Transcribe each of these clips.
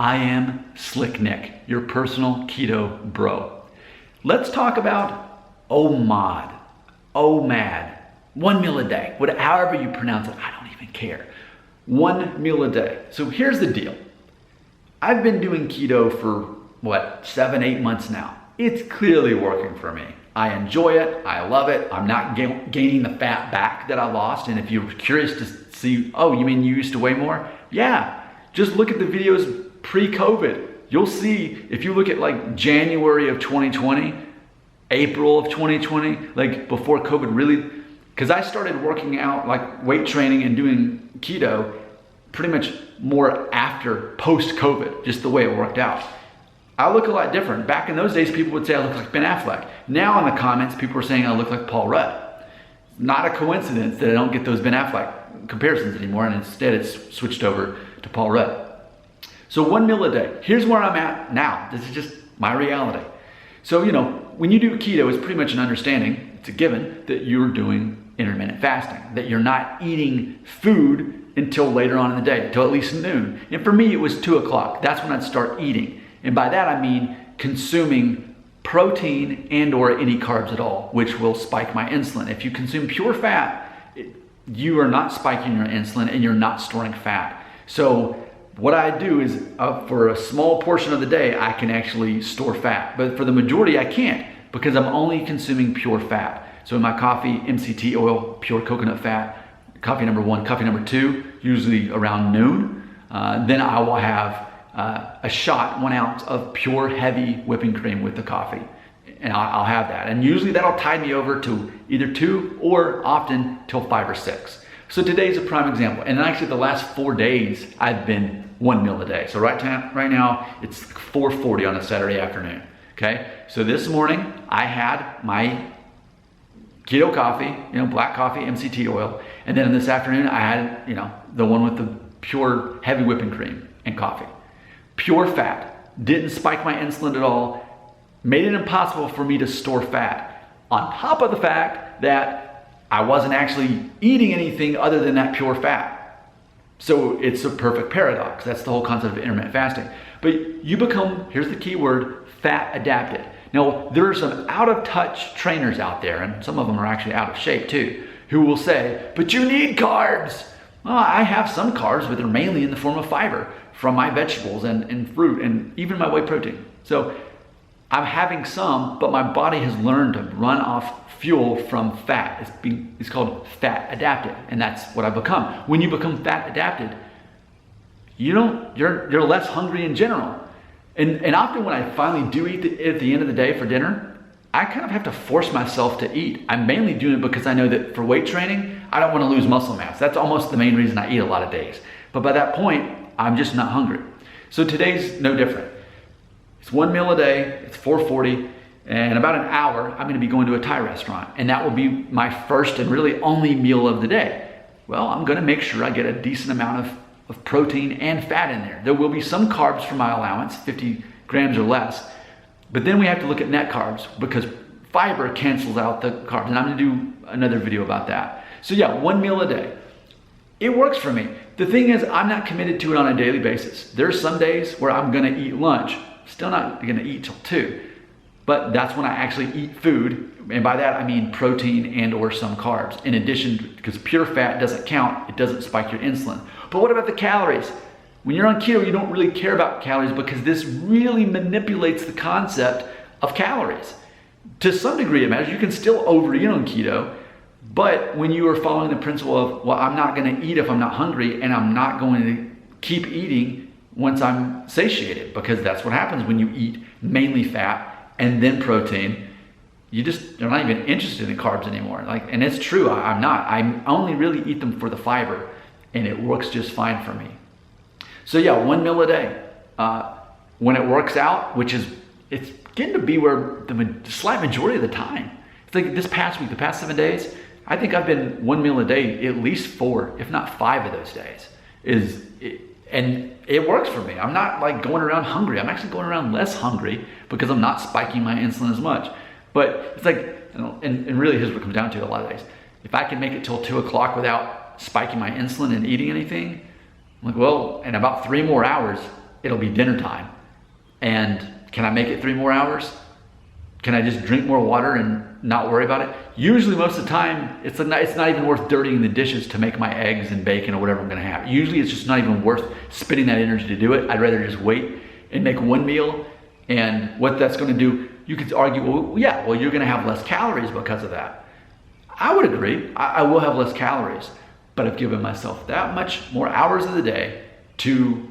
I am Slick Nick, your personal keto bro. Let's talk about OMAD, 1 meal a day, however you pronounce it, I don't even care. 1 meal a day. So here's the deal. I've been doing keto for 7, 8 months now. It's clearly working for me. I enjoy it, I love it. I'm not gaining the fat back that I lost. And if you're curious to see, oh, you mean you used to weigh more? Yeah, just look at the videos pre-COVID. You'll see, if you look at like January of 2020, April of 2020, like before COVID really, because I started working out like weight training and doing keto pretty much more after post-COVID, just the way it worked out. I look a lot different. Back in those days, people would say I look like Ben Affleck. Now in the comments, people are saying I look like Paul Rudd. Not a coincidence that I don't get those Ben Affleck comparisons anymore, and instead it's switched over to Paul Rudd. So 1 meal a day. Here's where I'm at now. This is just my reality. So, when you do keto, it's pretty much an understanding, it's a given, that you're doing intermittent fasting, that you're not eating food until later on in the day, until at least noon. And for me, it was 2 o'clock. That's when I'd start eating. And by that, I mean consuming protein and or any carbs at all, which will spike my insulin. If you consume pure fat, you are not spiking your insulin and you're not storing fat. So what I do is for a small portion of the day, I can actually store fat. But for the majority, I can't because I'm only consuming pure fat. So in my coffee, MCT oil, pure coconut fat, coffee number 1, coffee number 2, usually around noon. Then I will have a shot, 1 ounce of pure heavy whipping cream with the coffee. And I'll have that. And usually that'll tide me over to either 2 or often till 5 or 6. So today's a prime example. And actually the last 4 days, I've been 1 meal a day. So right now, it's 4:40 on a Saturday afternoon, okay? So this morning, I had my keto coffee, black coffee, MCT oil. And then this afternoon, I had, the one with the pure heavy whipping cream and coffee. Pure fat, didn't spike my insulin at all, made it impossible for me to store fat. On top of the fact that I wasn't actually eating anything other than that pure fat. So it's a perfect paradox. That's the whole concept of intermittent fasting. But you become, here's the key word, fat adapted. Now, there are some out of touch trainers out there, and some of them are actually out of shape too, who will say, but you need carbs. Well, I have some carbs, but they're mainly in the form of fiber from my vegetables and fruit and even my whey protein. So I'm having some, but my body has learned to run off fuel from fat. It's called fat adapted, and that's what I've become. When you become fat adapted, you're less hungry in general. And often when I finally do eat at the end of the day for dinner, I kind of have to force myself to eat. I'm mainly doing it because I know that for weight training, I don't want to lose muscle mass. That's almost the main reason I eat a lot of days. But by that point, I'm just not hungry. So today's no different. It's 1 meal a day, it's 4:40, and in about an hour, I'm gonna be going to a Thai restaurant, and that will be my first and really only meal of the day. Well, I'm gonna make sure I get a decent amount of protein and fat in there. There will be some carbs for my allowance, 50 grams or less, but then we have to look at net carbs because fiber cancels out the carbs, and I'm gonna do another video about that. So yeah, 1 meal a day. It works for me. The thing is, I'm not committed to it on a daily basis. There's some days where I'm gonna eat lunch, still not gonna eat till 2, but that's when I actually eat food. And by that, I mean protein and or some carbs. In addition, because pure fat doesn't count, it doesn't spike your insulin. But what about the calories? When you're on keto, you don't really care about calories because this really manipulates the concept of calories. To some degree, you can still overeat on keto, but when you are following the principle of, well, I'm not gonna eat if I'm not hungry, and I'm not going to keep eating once I'm satiated, because that's what happens when you eat mainly fat and then protein. You're not even interested in carbs anymore. And it's true, I'm not. I only really eat them for the fiber, and it works just fine for me. So yeah, 1 meal a day. When it works out, it's getting to be where the slight majority of the time. It's like this past week, the past 7 days, I think I've been 1 meal a day, at least 4, if not 5 of those days. And it works for me. I'm not like going around hungry. I'm actually going around less hungry because I'm not spiking my insulin as much. But it's like, and really here's what it comes down to a lot of days. If I can make it till 2 o'clock without spiking my insulin and eating anything, I'm like, well, in about 3 more hours, it'll be dinner time. And can I make it 3 more hours? Can I just drink more water and not worry about it? Usually most of the time, it's not even worth dirtying the dishes to make my eggs and bacon or whatever I'm gonna have. Usually it's just not even worth spending that energy to do it. I'd rather just wait and make one meal. And what that's gonna do, you could argue, well, yeah, well, you're gonna have less calories because of that. I would agree, I will have less calories, but I've given myself that much more hours of the day to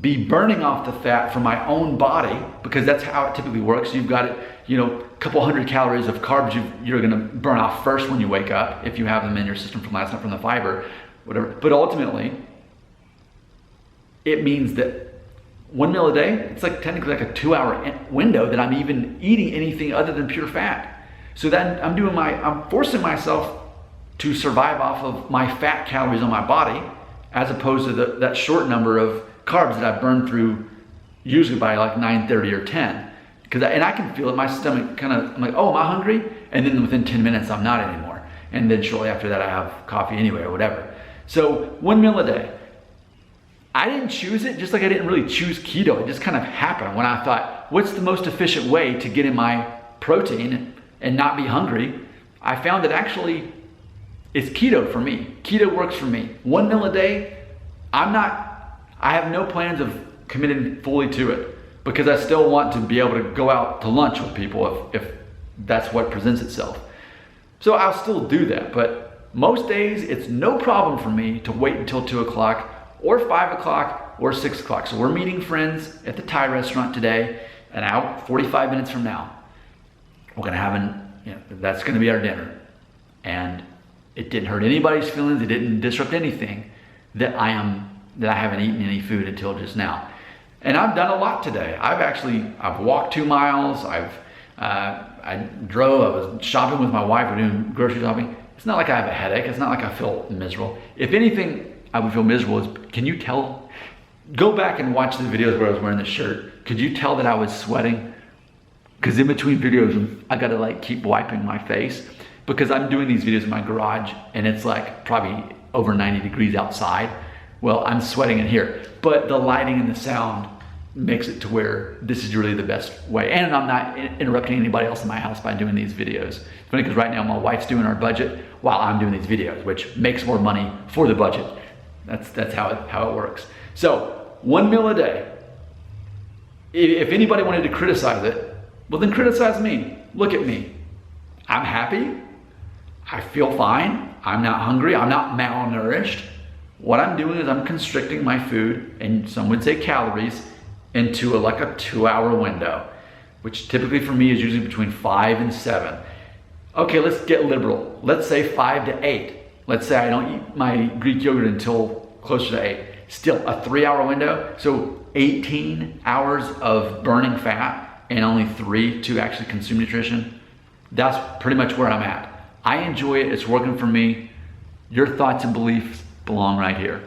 be burning off the fat from my own body, because that's how it typically works. You've got it, a couple hundred calories of carbs you're gonna burn off first when you wake up, if you have them in your system from last night from the fiber, whatever. But ultimately, it means that one meal a day, it's like technically like a 2-hour window that I'm even eating anything other than pure fat. So then I'm forcing myself to survive off of my fat calories on my body, as opposed to that short number of carbs that I burn through usually by like 9:30 or 10. And I can feel it, my stomach I'm like, oh, am I hungry? And then within 10 minutes, I'm not anymore. And then shortly after that, I have coffee anyway or whatever. So one meal a day. I didn't choose it, just like I didn't really choose keto. It just kind of happened when I thought, what's the most efficient way to get in my protein and not be hungry? I found that actually it's keto for me. Keto works for me. One meal a day, I have no plans of committing fully to it, because I still want to be able to go out to lunch with people if that's what presents itself. So I'll still do that, but most days it's no problem for me to wait until 2 o'clock or 5 o'clock or 6 o'clock. So we're meeting friends at the Thai restaurant today, an hour, 45 minutes from now. We're gonna have that's gonna be our dinner. And it didn't hurt anybody's feelings, it didn't disrupt anything that I haven't eaten any food until just now. And I've done a lot today. I've walked 2 miles, I drove, I was shopping with my wife, we're doing grocery shopping. It's not like I have a headache, it's not like I feel miserable. If anything, I would feel miserable can you tell? Go back and watch the videos where I was wearing the shirt. Could you tell that I was sweating? Because in between videos, I gotta keep wiping my face, because I'm doing these videos in my garage and it's like probably over 90 degrees outside. Well, I'm sweating in here, but the lighting and the sound makes it to where this is really the best way. And I'm not interrupting anybody else in my house by doing these videos. It's funny because right now my wife's doing our budget while I'm doing these videos, which makes more money for the budget. That's how it works. So one meal a day. If anybody wanted to criticize it, well then criticize me. Look at me. I'm happy. I feel fine. I'm not hungry. I'm not malnourished. What I'm doing is I'm constricting my food, and some would say calories, into like a 2-hour window, which typically for me is usually between 5 and 7. Okay, let's get liberal. Let's say 5 to 8. Let's say I don't eat my Greek yogurt until closer to 8. Still a 3-hour window, so 18 hours of burning fat and only 3 to actually consume nutrition. That's pretty much where I'm at. I enjoy it, it's working for me. Your thoughts and beliefs belong right here.